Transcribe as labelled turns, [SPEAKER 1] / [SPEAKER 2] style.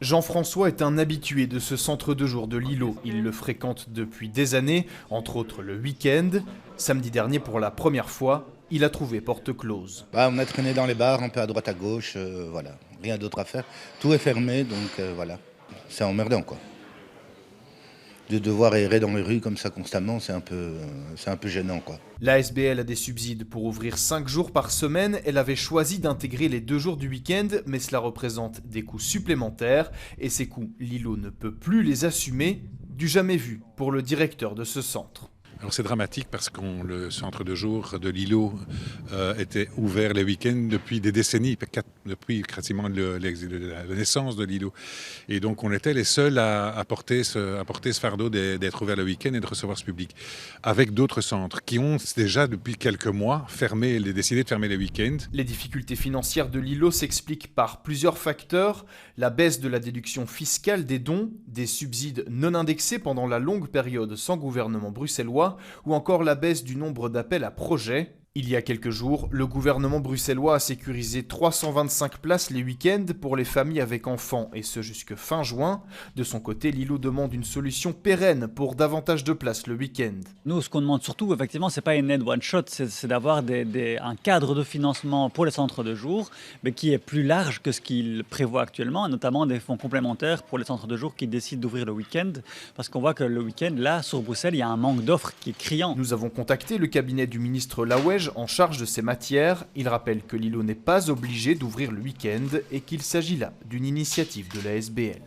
[SPEAKER 1] Jean-François est un habitué de ce centre de jour de Lillo. Il le fréquente depuis des années, entre autres le week-end. Samedi dernier, pour la première fois, il a trouvé porte close.
[SPEAKER 2] On a traîné dans les bars, un peu à droite à gauche, voilà. Rien d'autre à faire. Tout est fermé, donc voilà. C'est emmerdant, quoi. De devoir errer dans les rues comme ça constamment, c'est un peu gênant, quoi.
[SPEAKER 1] La SBL a des subsides pour ouvrir 5 jours par semaine. Elle avait choisi d'intégrer les 2 jours du week-end, mais cela représente des coûts supplémentaires. Et ces coûts, Lillo ne peut plus les assumer. Du jamais vu pour le directeur de ce centre.
[SPEAKER 3] Alors c'est dramatique parce que le centre de jour de Lillo était ouvert les week-ends depuis des décennies, depuis quasiment la naissance de Lillo. Et donc on était les seuls à porter ce fardeau d'être ouvert le week-end et de recevoir ce public. Avec d'autres centres qui ont déjà depuis quelques mois décidé de fermer les week-ends.
[SPEAKER 1] Les difficultés financières de Lillo s'expliquent par plusieurs facteurs. La baisse de la déduction fiscale des dons, des subsides non indexés pendant la longue période sans gouvernement bruxellois, ou encore la baisse du nombre d'appels à projets. Il y a quelques jours, le gouvernement bruxellois a sécurisé 325 places les week-ends pour les familles avec enfants, et ce jusque fin juin. De son côté, Lillo demande une solution pérenne pour davantage de places le week-end.
[SPEAKER 4] Nous, ce qu'on demande surtout, effectivement, c'est pas une aide one-shot, c'est d'avoir un cadre de financement pour les centres de jour, mais qui est plus large que ce qu'il prévoit actuellement, notamment des fonds complémentaires pour les centres de jour qui décident d'ouvrir le week-end, parce qu'on voit que le week-end, là, sur Bruxelles, il y a un manque d'offres qui est criant.
[SPEAKER 1] Nous avons contacté le cabinet du ministre Lawège en charge de ces matières. Il rappelle que Lillo n'est pas obligé d'ouvrir le week-end et qu'il s'agit là d'une initiative de la SBL.